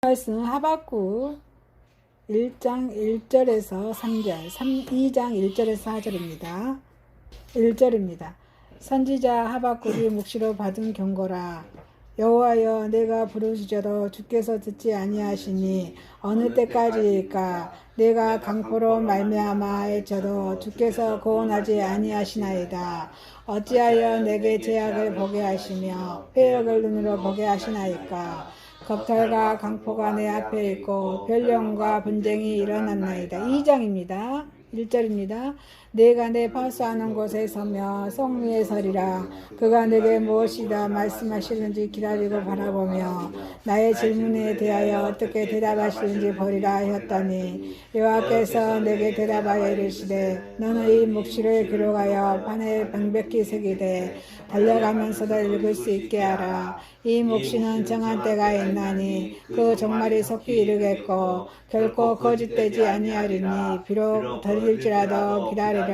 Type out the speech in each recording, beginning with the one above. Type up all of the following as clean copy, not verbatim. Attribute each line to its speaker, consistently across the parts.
Speaker 1: 말씀 하박국 1장 1절에서 3절, 2장 1절에서 4절입니다. 1절입니다. 선지자 하박국이 묵시로 받은 경고라. 여호와여, 내가 부르짖어도 주께서 듣지 아니하시니 어느 때까지일까? 내가 강포로 말미암아 외쳐도 주께서 구원하지 아니하시나이다. 어찌하여 내게 죄악을 보게 하시며 회역을 눈으로 보게 하시나이까? 겁탈과 강포가 내 앞에 있고 변령과 분쟁이 일어났나이다. 2장입니다. 1절입니다. 내가 내 파수하는 곳에 서며 성리에 서리라. 그가 내게 무엇이다 말씀하시는지 기다리고 바라보며 나의 질문에 대하여 어떻게 대답하시는지 보리라 하였더니 여호와께서 내게 대답하여 이르시되 너는 이 묵시를 기록하여 판에 명백히 새기되 달려가면서도 읽을 수 있게 하라. 이 묵시는 정한 때가 있나니 그 종말이 속히 이르겠고 결코 거짓되지 아니하리니 비록 더딜지라도 기다리라.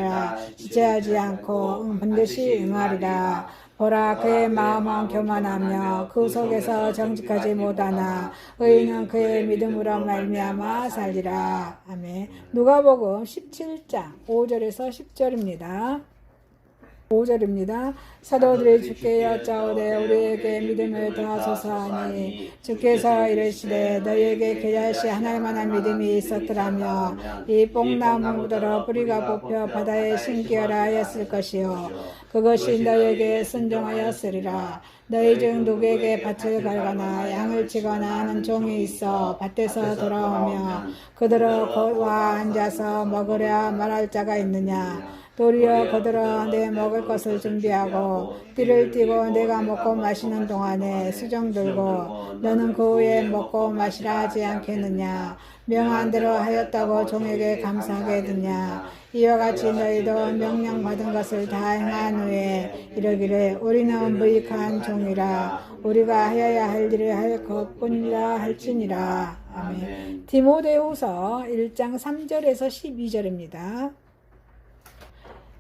Speaker 1: 지체하지 않고 반드시 응하리라. 보라, 그의 마음은 교만하며 그 속에서 정직하지 못하나 의인은 그의 믿음으로 말미암아 살리라. 아멘. 누가복음 17장 5절에서 10절입니다. 5절입니다. 사도들이 주께 여짜오되 우리에게 믿음을 더하소서 하니 주께서 이르시되 너희에게 겨자씨 하나만한 믿음이 있었더라며 이 뽕나무더러 뿌리가 뽑혀 바다에 심기어라 하였을 것이요 그것이 너희에게 순종하였으리라. 너희 중 누구에게 밭을 갈거나 양을 치거나 하는 종이 있어 밭에서 돌아오며 그들을 와 앉아서 먹으랴 말할 자가 있느냐? 도리어 그들은 내 먹을 것을 준비하고 띠를 띠고 내가 먹고 마시는 동안에 수정 들고 너는 그 후에 먹고 마시라 하지 않겠느냐? 명한 대로 하였다고 종에게 감사하게 되냐? 이와 같이 너희도 명령받은 것을 다 행한 후에 이르기를 우리는 무익한 종이라. 우리가 하여야 할 일을 할 것뿐이라 할지니라. 아멘. 디모데후서 1장 3절에서 12절입니다.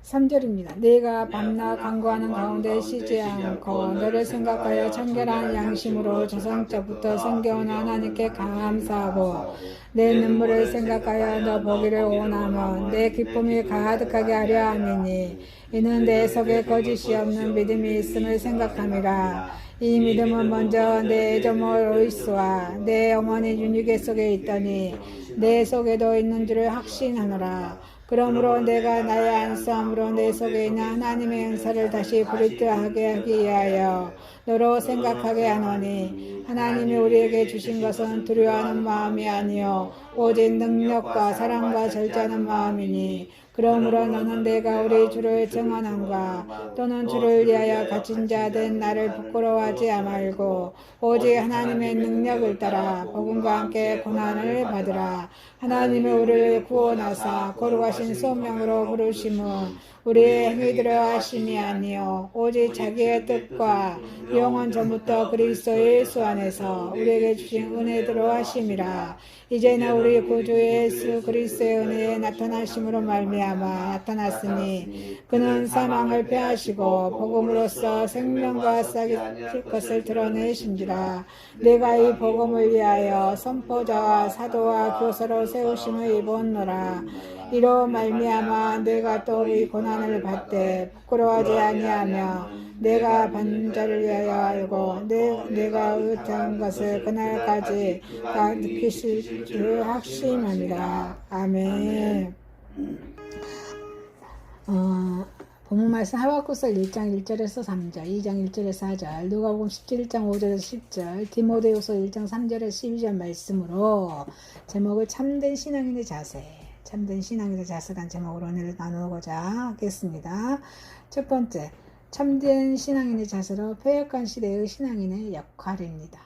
Speaker 1: 3절입니다. 내가 밤낮 간구하는 가운데 쉬지 않고 너를 생각하여 청결한 양심으로 조상적부터 섬겨온 하나님께 감사하고 내 눈물을 생각하여 너 보기를 원하면 내 기쁨이 가득하게 하려 함이니 이는 내 속에 거짓이 없는 믿음이 있음을 생각함이라. 이 믿음은 먼저 내 애조모 로이스와 내 어머니 유니게 속에 있더니 내 속에도 있는 줄을 확신하노라. 그러므로 내가 나의 안수함으로 내 속에 있는 하나님의 은사를 다시 불일등하게 하기 위하여 너로 생각하게 하노니 하나님이 우리에게 주신 것은 두려워하는 마음이 아니요 오직 능력과 사랑과 절제하는 마음이니 그러므로 너는 내가 우리 주를 증언함과 또는 주를 위하여 갇힌 자 된 나를 부끄러워하지 말고 오직 하나님의 능력을 따라 복음과 함께 고난을 받으라. 하나님이 우리를 구원하사 거룩하신 소명으로 부르심은 우리의 행위대로 하심이 아니요 오직 자기의 뜻과 영원 전부터 그리스도 예수 안에서 우리에게 주신 은혜대로 하심이라. 이제는 우리 구주 예수 그리스도의 은혜에 나타나심으로 말미암아 나타났으니 그는 사망을 패하시고 복음으로써 생명과 싹일 것을 드러내신지라. 내가 이 복음을 위하여 선포자와 사도와 교사로 세우심을 입었노라. 이로 말미암아 내가 또 이 고난을 받되 부끄러워하지 아니하며 내가 받는 자를 위하여 알고 내가 의탁한 것을 그날까지 다 느끼실 줄 확신합니다. 아멘. 본문 말씀 하박국서 1장 1절에서 3절, 2장 1절에서 4절, 누가복음 17장 5절에서 10절, 디모데후서 1장 3절에서 12절 말씀으로 제목을 참된 신앙인의 자세, 참된 신앙인의 자세란 제목으로 오늘 나누고자 하겠습니다. 첫 번째, 참된 신앙인의 자세로 패역한 시대의 신앙인의 역할입니다.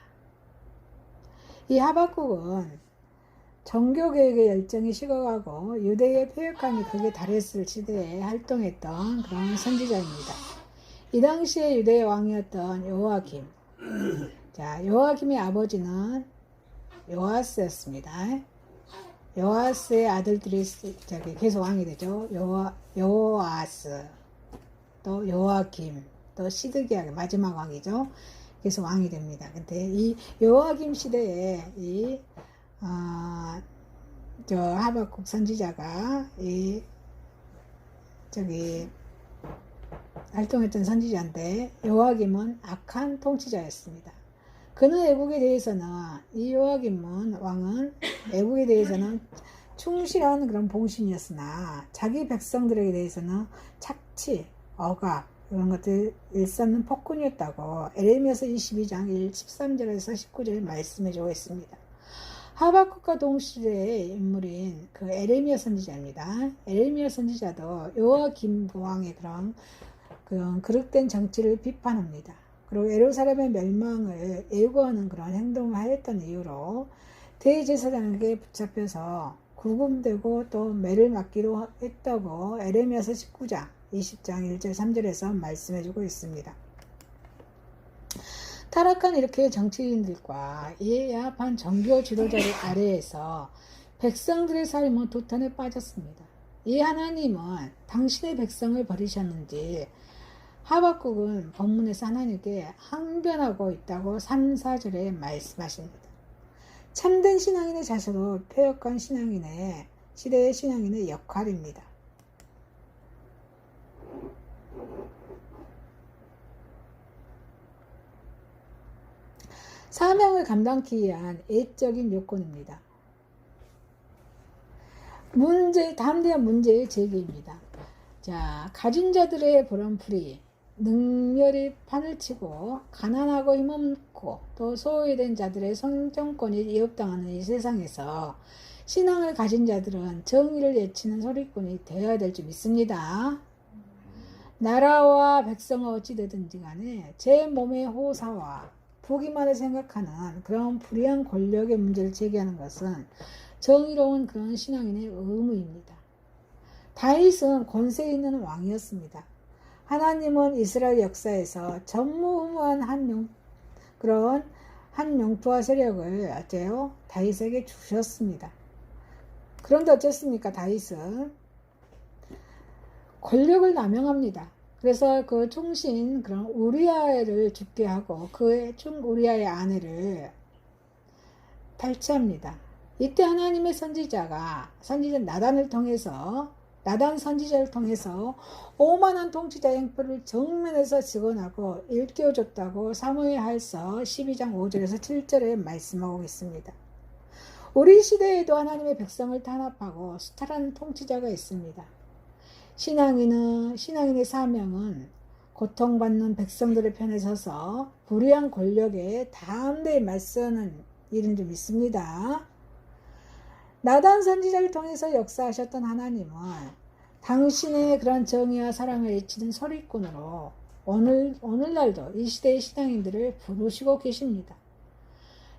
Speaker 1: 이 하박국은 정교개혁의 열정이 식어가고 유대의 패역감이 극에 달했을 시대에 활동했던 그런 선지자입니다. 이 당시에 유대의 왕이었던 여호야김. 자, 여호야김의 아버지는 요아스였습니다. 요아스의 아들들이 계속 왕이 되죠. 요아스, 또 요아김, 또 시드기야 마지막 왕이죠. 그래서 왕이 됩니다. 근데 이 여호와김 시대에 저 하박국 선지자가 저기 활동했던 선지자인데, 여호와김은 악한 통치자였습니다. 그는 애국에 대해서는, 이 여호와김은 왕은 애국에 대해서는 충실한 그런 봉신이었으나 자기 백성들에게 대해서는 착취, 억압 이런 것들 일삼는 폭군이었다고 에레미야서 22장 13절에서 19절 말씀해 주고 있습니다. 하박국과 동시대의 인물인 그 에레미야 선지자입니다. 에레미야 선지자도 여호와김 왕의 그런 그릇된 정치를 비판합니다. 그리고 예루살렘의 멸망을 예고하는 그런 행동을 하였던 이유로 대제사장에게 붙잡혀서 구금되고 또 매를 맞기로 했다고 에레미야서 19장 20장 1절 3절에서 말씀해 주고 있습니다. 타락한 이렇게 정치인들과 이에 야합한 정교 지도자들 아래에서 백성들의 삶은 도탄에 빠졌습니다. 이 하나님은 당신의 백성을 버리셨는지 하박국은 본문에서 하나님께 항변하고 있다고 3, 4절에 말씀하십니다. 참된 신앙인의 자세로 폐역한 신앙인의 시대의 신앙인의 역할입니다. 사명을 감당하기 위한 애적인 요건입니다. 담대한 문제의 제기입니다. 자, 가진 자들의 보람풀이 능멸이 판을 치고 가난하고 힘없고 또 소외된 자들의 성정권이 위협당하는 이 세상에서 신앙을 가진 자들은 정의를 외치는 소리꾼이 되어야 될 줄 믿습니다. 나라와 백성은 어찌되든지 간에 제 몸의 호사와 보기만을 생각하는 그런 불의한 권력의 문제를 제기하는 것은 정의로운 그런 신앙인의 의무입니다. 다윗은 권세 있는 왕이었습니다. 하나님은 이스라엘 역사에서 전무후무한 그런 한 영토와 세력을 어째요? 다윗에게 주셨습니다. 그런데 어쨌습니까? 다윗은 권력을 남용합니다. 그래서 그 충신 그런 우리아를 죽게 하고 그의 우리아의 아내를 탈취합니다. 이때 하나님의 선지자 나단 선지자를 통해서 오만한 통치자 행포를 정면에서 직언하고 일깨워줬다고 사무엘하에서 12장 5절에서 7절에 말씀하고 있습니다. 우리 시대에도 하나님의 백성을 탄압하고 수탈하는 통치자가 있습니다. 신앙인의 사명은 고통받는 백성들의 편에 서서 불의한 권력에 담대히 맞서는 일인 줄 믿습니다. 나단 선지자를 통해서 역사하셨던 하나님은 당신의 그런 정의와 사랑을 외치는 소리꾼으로 오늘날도 이 시대의 신앙인들을 부르시고 계십니다.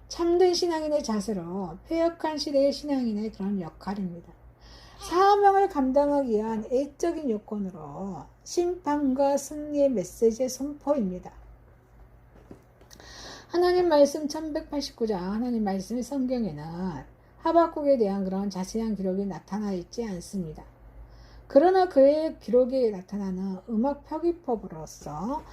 Speaker 1: 참된 신앙인의 자세로 폐역한 시대의 신앙인의 그런 역할입니다. 사명을 감당하기 위한 애적인 요건으로 심판과 승리의 메시지의 선포입니다. 하나님 말씀 1189장 하나님 말씀의 성경에는 하박국에 대한 그런 자세한 기록이 나타나 있지 않습니다. 그러나 그의 기록에 나타나는 음악 표기법으로서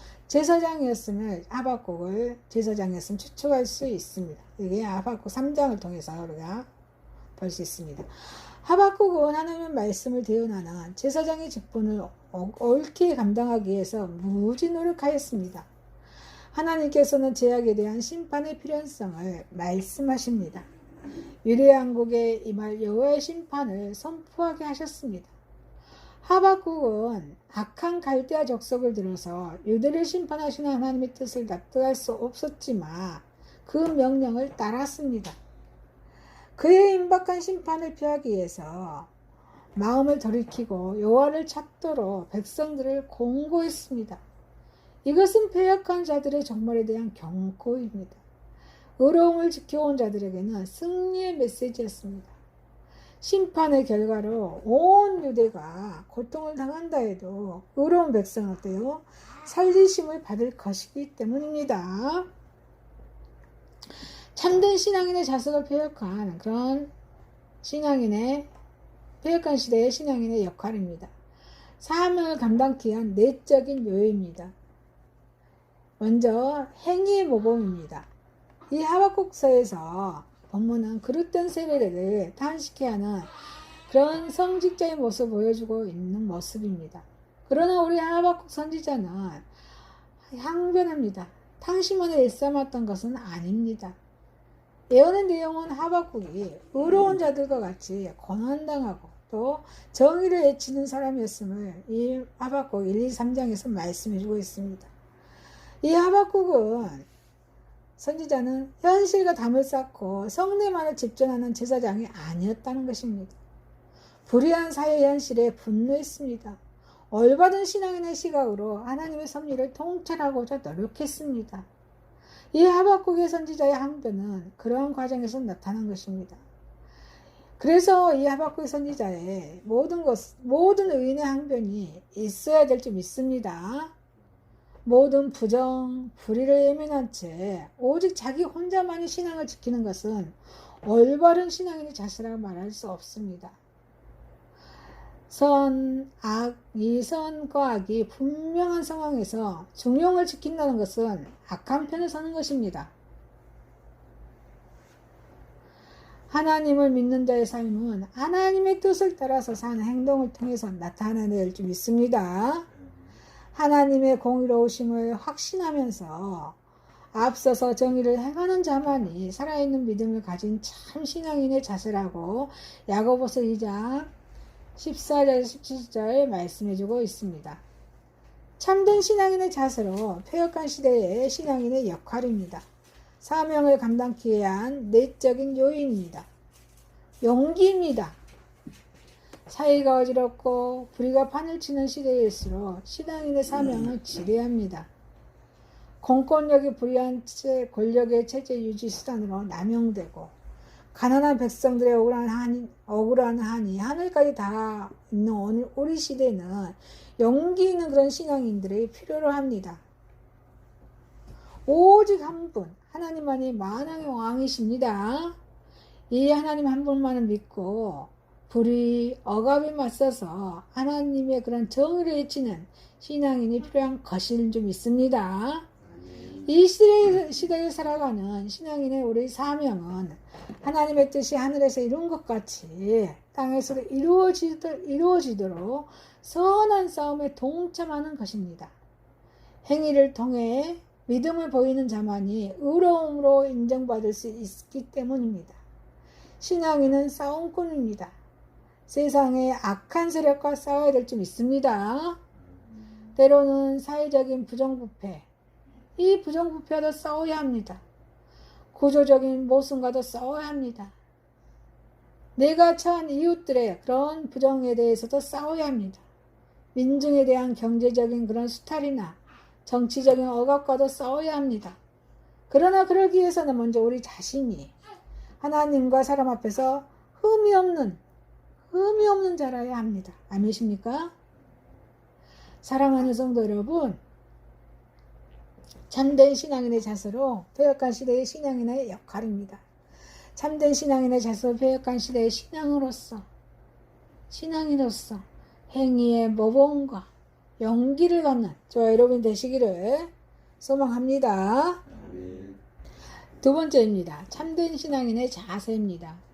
Speaker 1: 하박국을 제사장이었으면 추측할 수 있습니다. 이게 하박국 3장을 통해서 우리가 볼 수 있습니다. 하박국은 하나님의 말씀을 대언하는 제사장의 직분을 옳게 감당하기 위해서 무지 노력하였습니다. 하나님께서는 죄악에 대한 심판의 필요성을 말씀하십니다. 유대왕국에 임할 여호와의 심판을 선포하게 하셨습니다. 하박국은 악한 갈대아 족속을 들어서 유대를 심판하시는 하나님의 뜻을 납득할 수 없었지만 그 명령을 따랐습니다. 그의 임박한 심판을 피하기 위해서 마음을 돌이키고 여호와를 찾도록 백성들을 공고했습니다. 이것은 패역한 자들의 종말에 대한 경고입니다. 의로움을 지켜온 자들에게는 승리의 메시지였습니다. 심판의 결과로 온 유대가 고통을 당한다 해도 의로운 백성은 어때요? 살리심을 받을 것이기 때문입니다. 참된 신앙인의 자석을 폐역한 그런 폐역한 시대의 신앙인의 역할입니다. 사명을 감당케 한 내적인 요인입니다. 먼저 행위의 모범입니다. 이 하박국서에서 본문은 그릇된 세례를 탄식케 하는 그런 성직자의 모습을 보여주고 있는 모습입니다. 그러나 우리 하박국 선지자는 항변합니다. 당신만을 일삼았던 것은 아닙니다. 예언의 내용은 하박국이 의로운 자들과 같이 고난당하고 또 정의를 외치는 사람이었음을 이 하박국 1, 2, 3장에서 말씀해주고 있습니다. 이 하박국은 선지자는 현실과 담을 쌓고 성례만을 집전하는 제사장이 아니었다는 것입니다. 불의한 사회 현실에 분노했습니다. 올바른 신앙인의 시각으로 하나님의 섭리를 통찰하고자 노력했습니다. 이 하박국의 선지자의 항변은 그러한 과정에서 나타난 것입니다. 그래서 이 하박국의 선지자의 모든 의인의 항변이 있어야 될 줄 믿습니다. 모든 부정, 불의를 예민한 채 오직 자기 혼자만이 신앙을 지키는 것은 올바른 신앙인의 자세라고 말할 수 없습니다. 선, 악, 이선과 악이 분명한 상황에서 중용을 지킨다는 것은 악한 편에 서는 것입니다. 하나님을 믿는 자의 삶은 하나님의 뜻을 따라서 사는 행동을 통해서 나타나낼 줄 믿습니다. 하나님의 공의로우심을 확신하면서 앞서서 정의를 행하는 자만이 살아있는 믿음을 가진 참 신앙인의 자세라고 야고보서 2장 14절 17절 말씀해주고 있습니다. 참된 신앙인의 자세로 폐역한 시대의 신앙인의 역할입니다. 사명을 감당하기 위한 내적인 요인입니다. 용기입니다. 사이가 어지럽고 불의가 판을 치는 시대일수록 신앙인의 사명을 지뢰합니다. 공권력이 불의한 권력의 체제 유지 수단으로 남용되고 가난한 백성들의 억울한 한이 하늘까지 다 있는 우리 시대는 용기 있는 그런 신앙인들이 필요로 합니다. 오직 한 분, 하나님만이 만왕의 왕이십니다. 이 하나님 한 분만을 믿고 불의, 억압에 맞서서 하나님의 그런 정의를 외치는 신앙인이 필요한 것인 줄 믿습니다. 이 시대에 살아가는 신앙인의 우리 사명은 하나님의 뜻이 하늘에서 이룬 것 같이 땅에서도 이루어지도록 선한 싸움에 동참하는 것입니다. 행위를 통해 믿음을 보이는 자만이 의로움으로 인정받을 수 있기 때문입니다. 신앙인은 싸움꾼입니다. 세상의 악한 세력과 싸워야 될 줄 믿습니다. 때로는 사회적인 부정부패, 이 부정부패와도 싸워야 합니다. 구조적인 모순과도 싸워야 합니다. 내가 처한 이웃들의 그런 부정에 대해서도 싸워야 합니다. 민중에 대한 경제적인 그런 수탈이나 정치적인 억압과도 싸워야 합니다. 그러나 그러기 위해서는 먼저 우리 자신이 하나님과 사람 앞에서 흠이 없는 자라야 합니다. 아니십니까? 사랑하는 성도 여러분, 참된 신앙인의 자세로 폐역한 시대의 신앙인의 역할입니다. 참된 신앙인의 자세로 폐역한 시대의 신앙인으로서 행위의 모범과 용기를 갖는 저와 여러분 되시기를 소망합니다. 두 번째입니다. 참된 신앙인의 자세입니다.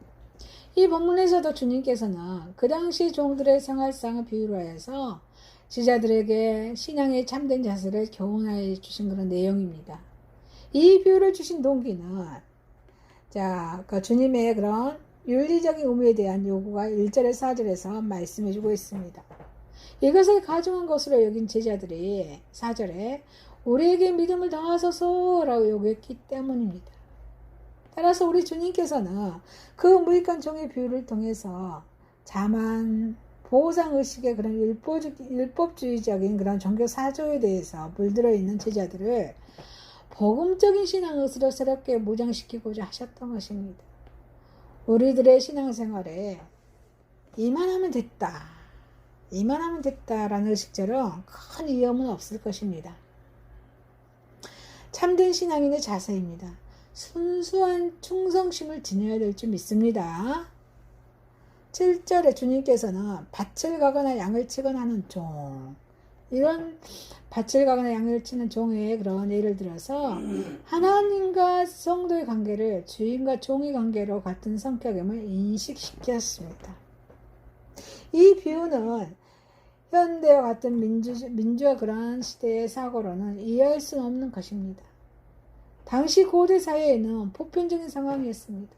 Speaker 1: 이 본문에서도 주님께서는 그 당시 종들의 생활상을 비유로 해서 지자들에게 신앙의 참된 자세를 교훈하여 주신 그런 내용입니다. 이 비유를 주신 동기는 그 주님의 그런 윤리적인 의무에 대한 요구가 1절에 4절에서 말씀해주고 있습니다. 이것을 가중한 것으로 여긴 제자들이 4절에 우리에게 믿음을 더하소서 라고 요구했기 때문입니다. 따라서 우리 주님께서는 그 무익한 종의 비유를 통해서 자만, 보상의식의 그런 율법주의적인 그런 종교 사조에 대해서 물들어 있는 제자들을 복음적인 신앙으로 새롭게 무장시키고자 하셨던 것입니다. 우리들의 신앙생활에 이만하면 됐다라는 의식처럼 큰 위험은 없을 것입니다. 참된 신앙인의 자세입니다. 순수한 충성심을 지녀야 될 줄 믿습니다. 7절에 주님께서는 밭을 가거나 양을 치거나 하는 종, 이런 밭을 가거나 양을 치는 종의 그런 예를 들어서 하나님과 성도의 관계를 주인과 종의 관계로 같은 성격임을 인식시켰습니다. 이 비유는 현대와 같은 민주화 그러한 시대의 사고로는 이해할 수 없는 것입니다. 당시 고대 사회에는 보편적인 상황이었습니다.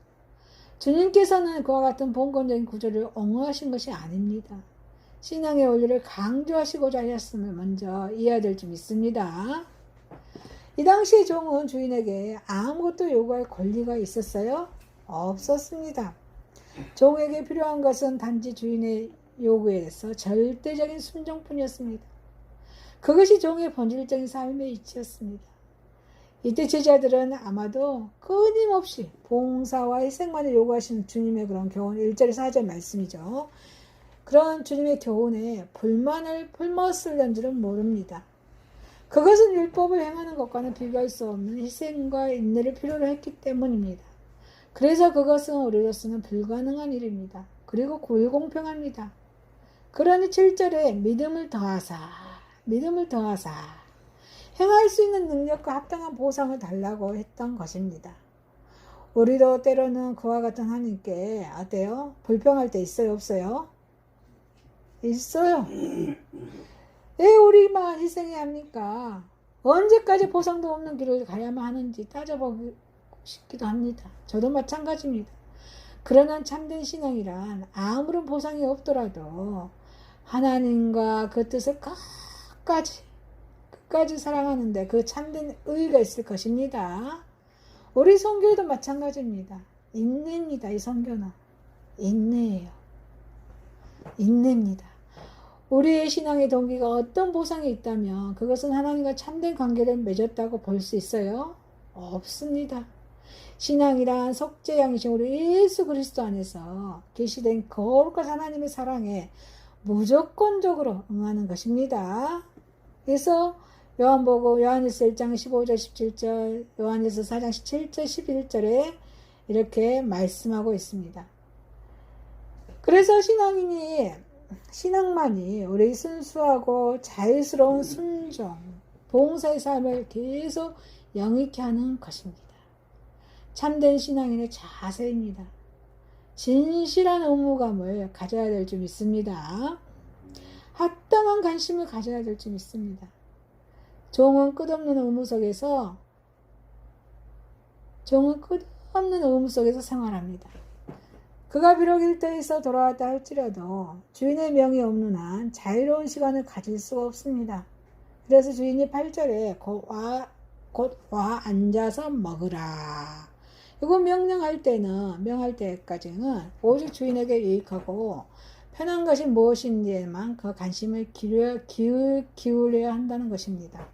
Speaker 1: 주님께서는 그와 같은 봉건적인 구조를 옹호하신 것이 아닙니다. 신앙의 원리를 강조하시고자 하셨음을 먼저 이해해야 될 점 있습니다. 이 당시의 종은 주인에게 아무것도 요구할 권리가 있었어요? 없었습니다. 종에게 필요한 것은 단지 주인의 요구에 대해서 절대적인 순종뿐이었습니다. 그것이 종의 본질적인 삶의 이치였습니다. 이때 제자들은 아마도 끊임없이 봉사와 희생만을 요구하시는 주님의 그런 교훈, 1절에서 4절 말씀이죠. 그런 주님의 교훈에 불만을 품었을는지는 모릅니다. 그것은 율법을 행하는 것과는 비교할 수 없는 희생과 인내를 필요로 했기 때문입니다. 그래서 그것은 우리로서는 불가능한 일입니다. 그리고 불공평합니다. 그러니 7절에 믿음을 더하사 행할 수 있는 능력과 합당한 보상을 달라고 했던 것입니다. 우리도 때로는 그와 같은 하나님께 어때요? 불평할 때 있어요? 없어요? 있어요. 왜 우리만 희생해야 합니까? 언제까지 보상도 없는 길을 가야만 하는지 따져보고 싶기도 합니다. 저도 마찬가지입니다. 그러나 참된 신앙이란 아무런 보상이 없더라도 하나님과 그 뜻을 끝까지 사랑하는데 그 참된 의의가 있을 것입니다. 우리 선교도 마찬가지입니다. 인내입니다. 이 선교는 인내예요. 인내입니다. 우리의 신앙의 동기가 어떤 보상이 있다면 그것은 하나님과 참된 관계를 맺었다고 볼 수 있어요? 없습니다. 신앙이란 속죄양이신 우리 예수 그리스도 안에서 계시된 거룩한 하나님의 사랑에 무조건적으로 응하는 것입니다. 그래서 요한복음 요한일서 1장 15절 17절 요한일서 4장 17절 11절에 이렇게 말씀하고 있습니다. 그래서 신앙만이 우리 순수하고 자유스러운 순종, 봉사의 삶을 계속 영위케 하는 것입니다. 참된 신앙인의 자세입니다. 진실한 의무감을 가져야 될 줄 믿습니다. 합당한 관심을 가져야 될 줄 믿습니다. 종은 끝없는 의무 속에서 생활합니다. 그가 비록 일터에서 돌아왔다 할지라도 주인의 명이 없는 한 자유로운 시간을 가질 수가 없습니다. 그래서 주인이 8절에 곧 와 앉아서 먹으라. 이거 명할 때까지는 오직 주인에게 유익하고 편한 것이 무엇인지에만 그 관심을 기울여야 한다는 것입니다.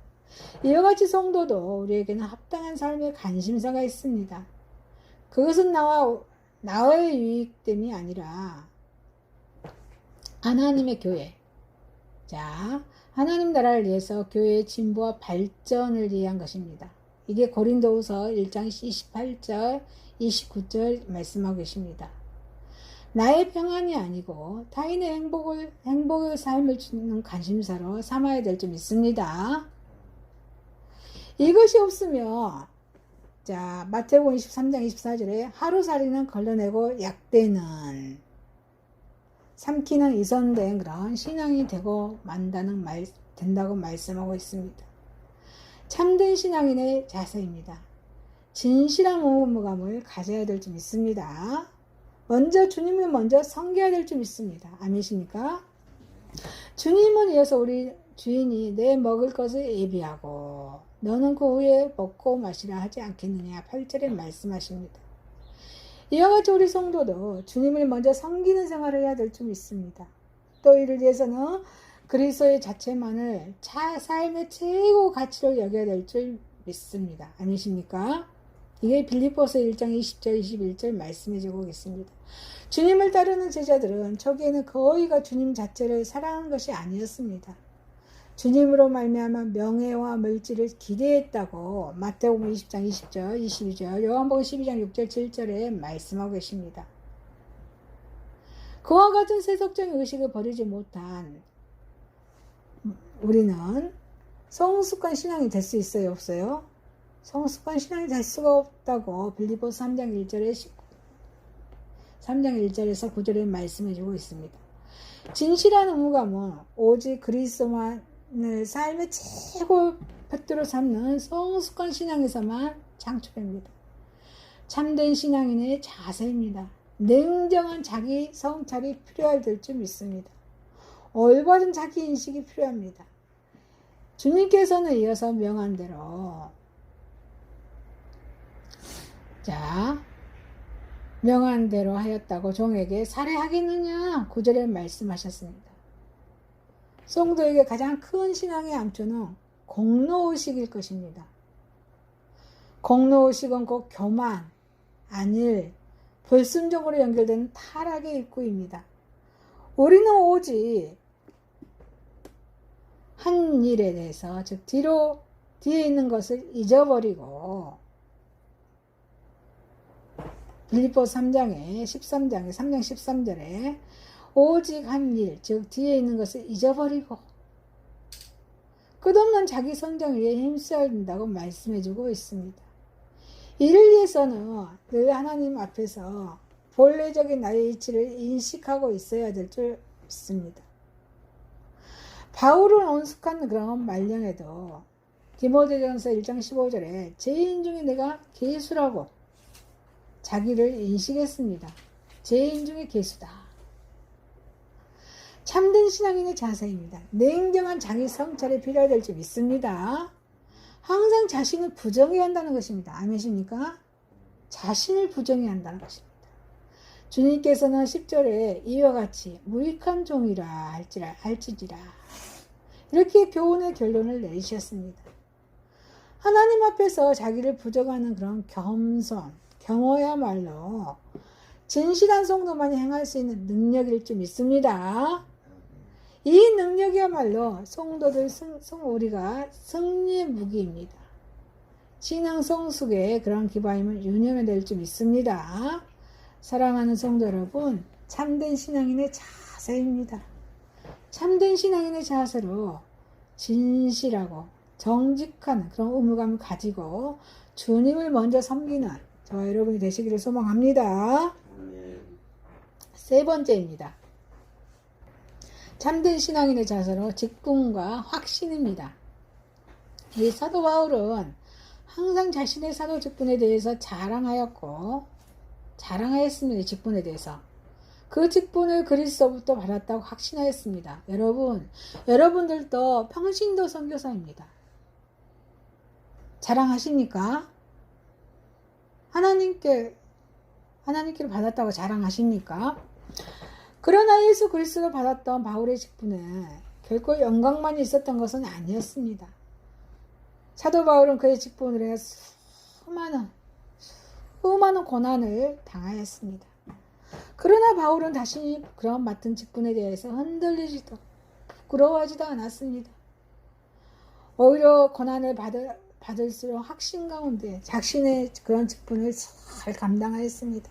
Speaker 1: 이와 같이 성도도 우리에게는 합당한 삶의 관심사가 있습니다. 그것은 나의 유익됨이 아니라 하나님의 교회, 하나님 나라를 위해서 교회의 진보와 발전을 위한 것입니다. 이게 고린도후서 1장 28절, 29절 말씀하고 계십니다. 나의 평안이 아니고 타인의 행복의 삶을 주는 관심사로 삼아야 될 줄 믿습니다. 이것이 없으면 마태복음 23장 24절에 하루살이는 걸러내고 약대는 삼키는 이선된 그런 신앙이 된다고 말씀하고 있습니다. 참된 신앙인의 자세입니다. 진실한 의무감을 가져야 될 줄 믿습니다. 주님을 먼저 섬겨야 될 줄 믿습니다. 아니십니까? 주님은 이어서 우리 주인이 내 먹을 것을 예비하고 너는 그 후에 먹고 마시라 하지 않겠느냐 8절에 말씀하십니다. 이와 같이 우리 성도도 주님을 먼저 섬기는 생활을 해야 될 줄 믿습니다. 또 이를 위해서는 그리스도의 자체만을 삶의 최고 가치로 여겨야 될 줄 믿습니다. 아니십니까? 이게 빌립보서 1장 20절 21절 말씀해주고 있습니다. 주님을 따르는 제자들은 초기에는 거의가 주님 자체를 사랑하는 것이 아니었습니다. 주님으로 말미암아 명예와 물질을 기대했다고 마태복음 20장 20절 22절 요한복음 12장 6절 7절에 말씀하고 계십니다. 그와 같은 세속적인 의식을 버리지 못한 우리는 성숙한 신앙이 될 수 있어요, 없어요? 성숙한 신앙이 될 수가 없다고 빌립보서 3장 1절에서 9절에 말씀해 주고 있습니다. 진실한 의무감은 오직 그리스도만을 삶의 최고 푯대로 삼는 성숙한 신앙에서만 창출됩니다. 참된 신앙인의 자세입니다. 냉정한 자기 성찰이 필요할 줄 믿습니다. 올바른 자기 인식이 필요합니다. 주님께서는 이어서 명한 대로 명한 대로 하였다고 종에게 살해하겠느냐 9절에 말씀하셨습니다. 성도에게 가장 큰 신앙의 암초는 공로의식일 것입니다. 공로의식은 곧 교만, 안일, 불순종으로 연결되는 타락의 입구입니다. 우리는 오직 한 일에 대해서 즉 뒤에 있는 것을 잊어버리고 빌립보서 3장 13절에 오직 한 일, 즉 뒤에 있는 것을 잊어버리고 끝없는 자기 성장을 위해 힘써야 된다고 말씀해주고 있습니다. 이를 위해서는 늘 하나님 앞에서 본래적인 나의 이치를 인식하고 있어야 될 줄 믿습니다. 바울은 온숙한 그런 말령에도 디모데전서 1장 15절에 죄인 중에 내가 괴수라고 자기를 인식했습니다. 죄인 중에 괴수다. 참된 신앙인의 자세입니다. 냉정한 자기 성찰이 필요할 줄 믿습니다. 항상 자신을 부정해야 한다는 것입니다. 아멘이십니까? 자신을 부정해야 한다는 것입니다. 주님께서는 10절에 이와 같이 무익한 종이라 할지지라 이렇게 교훈의 결론을 내리셨습니다. 하나님 앞에서 자기를 부정하는 그런 겸손, 겸허야말로 진실한 성도만이 행할 수 있는 능력일 줄 믿습니다. 이 능력이야말로 성도들 우리가 승리의 무기입니다. 신앙 성숙의 그런 기반임을 유념해낼 줄 믿습니다. 사랑하는 성도 여러분, 참된 신앙인의 자세입니다. 참된 신앙인의 자세로 진실하고 정직한 그런 의무감을 가지고 주님을 먼저 섬기는 저와 여러분이 되시기를 소망합니다. 세 번째입니다. 참된 신앙인의 자세로 직분과 확신입니다. 이 사도 바울은 항상 자신의 사도 직분에 대해서 자랑하였습니다. 직분에 대해서. 그 직분을 그리스도부터 받았다고 확신하였습니다. 여러분들도 평신도 선교사입니다. 자랑하십니까? 하나님께로 받았다고 자랑하십니까? 그러나 예수 그리스도를 받았던 바울의 직분에 결코 영광만이 있었던 것은 아니었습니다. 사도 바울은 그의 직분으로 인해 수많은 고난을 당하였습니다. 그러나 바울은 다시 그런 맡은 직분에 대해서 흔들리지도 부끄러워하지도 않았습니다. 오히려 고난을 받을수록 확신 가운데 자신의 그런 직분을 잘 감당하였습니다.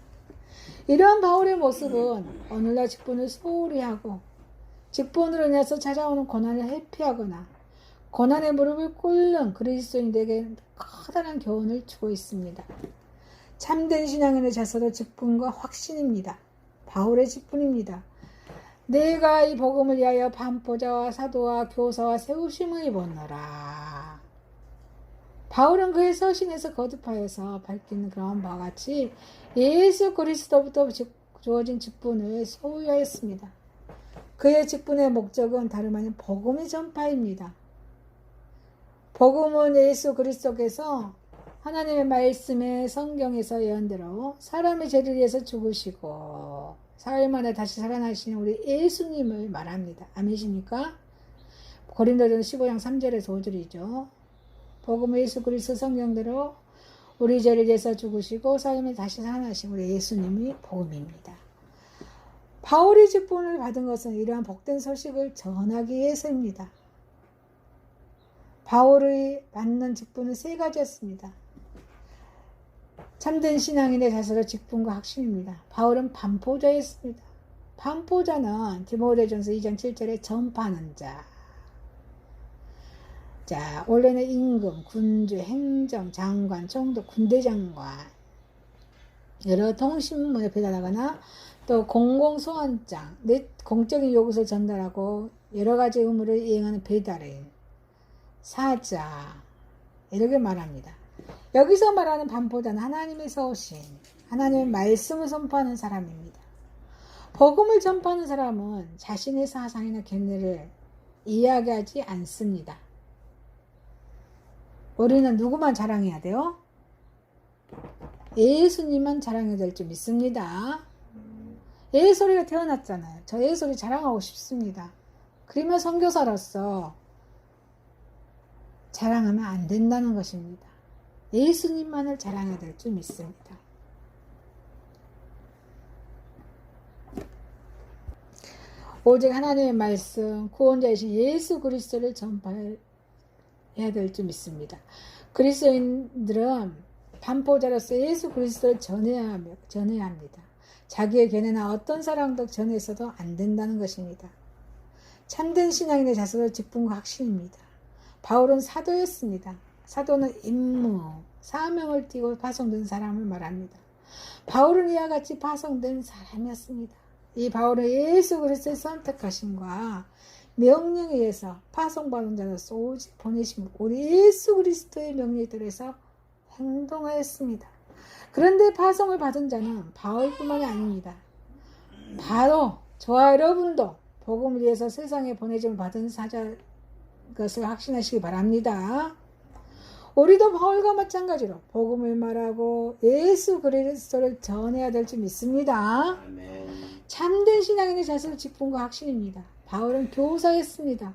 Speaker 1: 이러한 바울의 모습은 오늘날 직분을 소홀히 하고 직분으로 인해서 찾아오는 고난을 회피하거나 고난의 무릎을 꿇는 그리스도인들에게 커다란 교훈을 주고 있습니다. 참된 신앙인의 자세도 직분과 확신입니다. 바울의 직분입니다. 내가 이 복음을 위하여 반포자와 사도와 교사와 세우심을 입었노라. 바울은 그의 서신에서 거듭하여서 밝히는 그런 바와 같이 예수 그리스도부터 주어진 직분을 소유하였습니다. 그의 직분의 목적은 다름 아닌 복음의 전파입니다. 복음은 예수 그리스도께서 하나님의 말씀에 성경에서 예언대로 사람의 죄를 위해서 죽으시고 사흘 만에 다시 살아나시는 우리 예수님을 말합니다. 아멘이십니까? 고린도전서 15장 3절에서 5절이죠. 복음은 예수 그리스도 성경대로 우리 죄를 위해서 죽으시고 사흘 만에 다시 살아나신 우리 예수님이 복음입니다. 바울이 직분을 받은 것은 이러한 복된 소식을 전하기 위해서입니다. 바울이 받는 직분은 세 가지였습니다. 참된 신앙인의 자세로 직분과 확신입니다. 바울은 반포자였습니다. 반포자는 디모데전서 2장 7절에 전파하는 자. 자, 원래는 임금, 군주, 행정, 장관, 총독, 군대장관, 여러 통신문에 배달하거나 또 공공소환장, 공적인 요구서를 전달하고 여러 가지 의무를 이행하는 배달인, 사자, 이렇게 말합니다. 여기서 말하는 반포자는 하나님에서 오신 하나님의 말씀을 선포하는 사람입니다. 복음을 전파하는 사람은 자신의 사상이나 견해를 이야기하지 않습니다. 우리는 누구만 자랑해야 돼요? 예수님만 자랑해야 될 줄 믿습니다. 예소리가 태어났잖아요. 저 예소리 자랑하고 싶습니다. 그러면 선교사로서 자랑하면 안 된다는 것입니다. 예수님만을 자랑해야 될 줄 믿습니다. 오직 하나님의 말씀, 구원자이신 예수 그리스도를 전파해야 될 줄 믿습니다. 그리스도인들은 반포자로서 예수 그리스도를 전해야 합니다. 자기의 견해나 어떤 사람도 전해서도 안 된다는 것입니다. 참된 신앙인의 자세로 직분과 확신입니다. 바울은 사도였습니다. 사도는 임무, 사명을 띠고 파송된 사람을 말합니다. 바울은 이와 같이 파송된 사람이었습니다. 이 바울은 예수 그리스도의 선택하심과 명령에 의해서 파송받은 자로서 오직 보내심 우리 예수 그리스도의 명령에 따라서 행동하였습니다. 그런데 파송을 받은 자는 바울뿐만이 아닙니다. 바로 저와 여러분도 복음을 위해서 세상에 보내짐을 받은 사자인 것을 확신하시기 바랍니다. 우리도 바울과 마찬가지로 복음을 말하고 예수 그리스도를 전해야 될 줄 믿습니다.
Speaker 2: 아멘.
Speaker 1: 참된 신앙인의 자세는 직분과 확신입니다. 바울은 교사였습니다.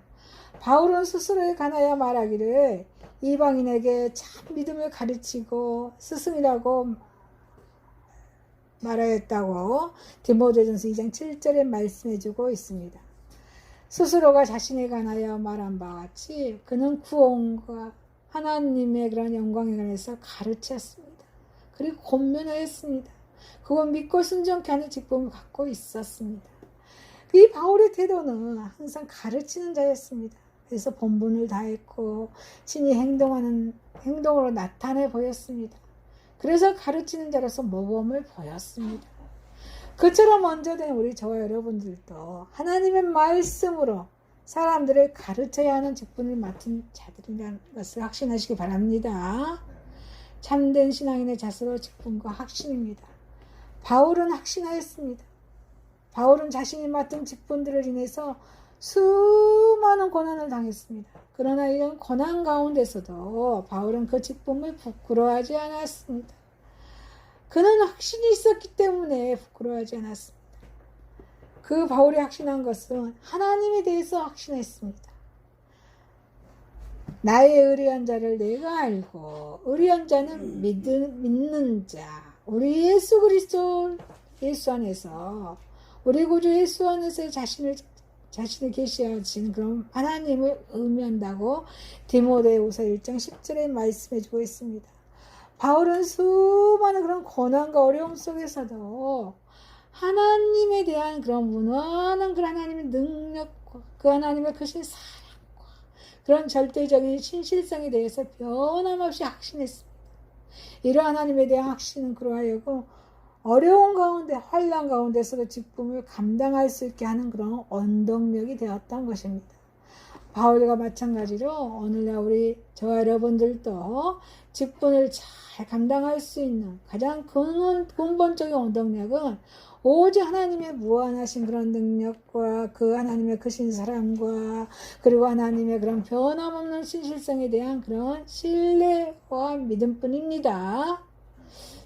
Speaker 1: 바울은 스스로에 관하여 말하기를 이방인에게 참 믿음을 가르치고 스승이라고 말하였다고 디모데전서 2장 7절에 말씀해주고 있습니다. 스스로가 자신에 관하여 말한 바와 같이 그는 구원과 하나님의 그런 영광에 관해서 가르쳤습니다. 그리고 권면하였습니다. 그건 믿고 순종케 하는 직분을 갖고 있었습니다. 이 바울의 태도는 항상 가르치는 자였습니다. 그래서 본분을 다했고 친히 행동으로 나타내 보였습니다. 그래서 가르치는 자로서 모범을 보였습니다. 그처럼 언제든 우리 저와 여러분들도 하나님의 말씀으로 사람들을 가르쳐야 하는 직분을 맡은 자들이라는 것을 확신하시기 바랍니다. 참된 신앙인의 자세로 직분과 확신입니다. 바울은 확신하였습니다. 바울은 자신이 맡은 직분들을 인해서 수많은 고난을 당했습니다. 그러나 이런 고난 가운데서도 바울은 그 직분을 부끄러워하지 않았습니다. 그는 확신이 있었기 때문에 부끄러워하지 않았습니다. 그 바울이 확신한 것은 하나님에 대해서 확신했습니다. 나의 의리한 자를 내가 알고 의리한 자는 믿는 자 우리 예수 그리스도 예수 안에서 우리 구주 예수 안에서 자신을 계시하신 그런 하나님을 의미한다고 디모데후서 1장 10절에 말씀해주고 있습니다. 바울은 수많은 그런 고난과 어려움 속에서도 하나님에 대한 그런 무한한 그 하나님의 능력과 그 하나님의 크신 사랑과 그런 절대적인 신실성에 대해서 변함없이 확신했습니다. 이러한 하나님에 대한 확신은 그러하여고 어려운 가운데 환난 가운데서도 직분을 감당할 수 있게 하는 그런 원동력이 되었던 것입니다. 바울과 마찬가지로 오늘날 우리 저와 여러분들도 직분을 잘 감당할 수 있는 가장 근본적인 원동력은 오직 하나님의 무한하신 그런 능력과 그 하나님의 크신 사랑과 그리고 하나님의 그런 변함없는 신실성에 대한 그런 신뢰와 믿음뿐입니다.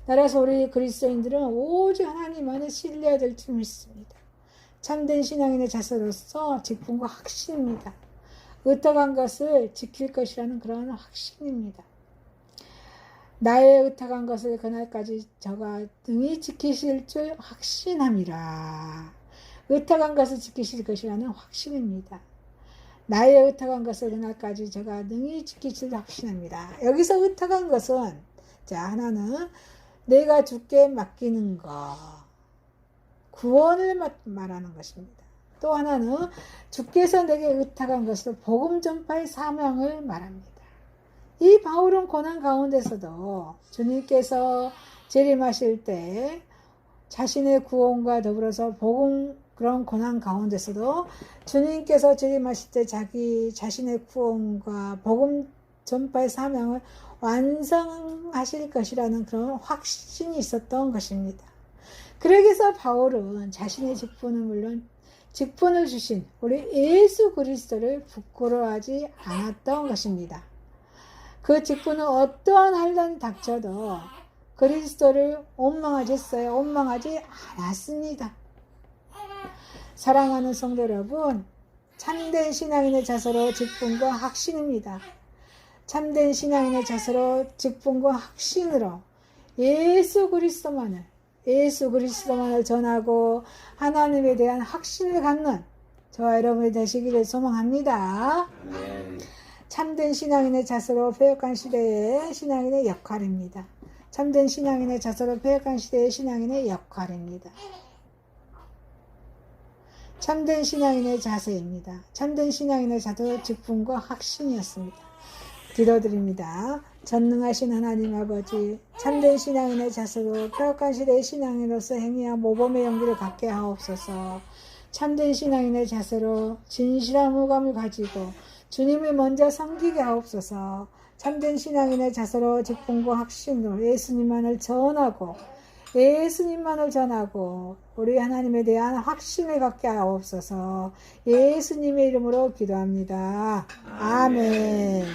Speaker 1: 따라서 우리 그리스도인들은 오직 하나님 안에 신뢰해야 될 줄 믿습니다. 참된 신앙인의 자세로서 직분과 확신입니다. 의탁한 것을 지킬 것이라는 그런 확신입니다. 나의 의탁한 것을 그날까지 저가 능히 지키실 줄 확신함이라. 의탁한 것을 지키실 것이라는 확신입니다. 나의 의탁한 것을 그날까지 저가 능히 지키실 줄 확신합니다. 여기서 의탁한 것은 자 하나는 내가 주께 맡기는 것 구원을 말하는 것입니다. 또 하나는 주께서 내게 의탁한 것으로 복음 전파의 사명을 말합니다. 이 바울은 고난 가운데서도 주님께서 재림하실 때 자신의 구원과 더불어서 복음, 그런 고난 가운데서도 주님께서 재림하실 때 자기 자신의 구원과 복음 전파의 사명을 완성하실 것이라는 그런 확신이 있었던 것입니다. 그러기서 바울은 자신의 직분은 물론 직분을 주신 우리 예수 그리스도를 부끄러워하지 않았던 것입니다. 그 직분은 어떠한 환란이 닥쳐도 그리스도를 원망하지 않았습니다. 사랑하는 성도 여러분, 참된 신앙인의 자세로 직분과 확신입니다. 참된 신앙인의 자세로 직분과 확신으로 예수 그리스도만을 전하고 하나님에 대한 확신을 갖는 저와 여러분이 되시기를 소망합니다. 참된 신앙인의 자세로 패역한 시대의 신앙인의 역할입니다. 참된 신앙인의 자세로 패역한 시대의 신앙인의 역할입니다. 참된 신앙인의 자세입니다. 참된 신앙인의 자세 직분과 확신이었습니다. 기도드립니다. 전능하신 하나님 아버지, 참된 신앙인의 자세로 패역한 시대의 신앙인으로서 행위와 모범의 용기를 갖게 하옵소서. 참된 신앙인의 자세로 진실한 호감을 가지고 주님을 먼저 섬기게 하옵소서. 참된 신앙인의 자세로 직분과 확신으로 예수님만을 전하고 우리 하나님에 대한 확신을 갖게 하옵소서. 예수님의 이름으로 기도합니다. 아멘.